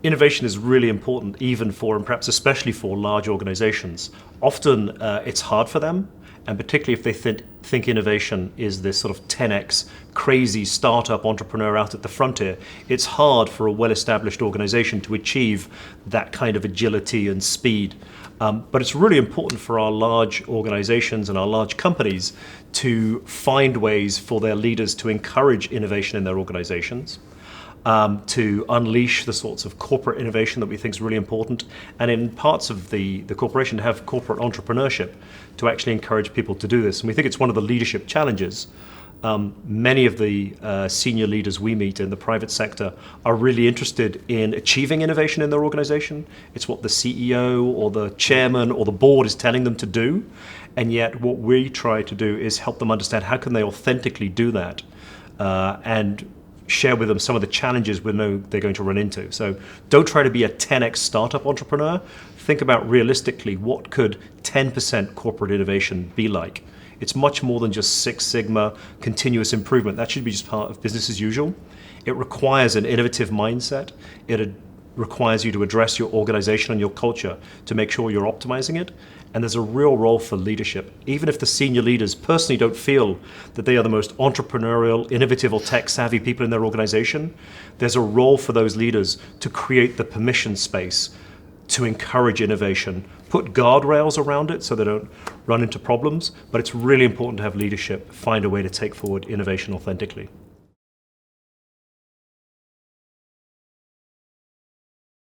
Innovation is really important, even for, and perhaps especially for, large organizations. Often it's hard for them, and particularly if they think innovation is this sort of 10x crazy startup entrepreneur out at the frontier, it's hard for a well-established organization to achieve that kind of agility and speed. But it's really important for our large organizations and our large companies to find ways for their leaders to encourage innovation in their organizations. To unleash the sorts of corporate innovation that we think is really important, and in parts of the corporation to have corporate entrepreneurship to actually encourage people to do this. And we think it's one of the leadership challenges. Many of the senior leaders we meet in the private sector are really interested in achieving innovation in their organization. It's what the CEO or the chairman or the board is telling them to do. And yet what we try to do is help them understand how can they authentically do that, and share with them some of the challenges we know they're going to run into. So don't try to be a 10x startup entrepreneur. Think about realistically, what could 10% corporate innovation be like? It's much more than just Six Sigma continuous improvement. That should be just part of business as usual. It requires an innovative mindset. It requires you to address your organization and your culture to make sure you're optimizing it. And there's a real role for leadership. Even if the senior leaders personally don't feel that they are the most entrepreneurial, innovative, or tech-savvy people in their organization, there's a role for those leaders to create the permission space to encourage innovation, put guardrails around it so they don't run into problems, but it's really important to have leadership find a way to take forward innovation authentically.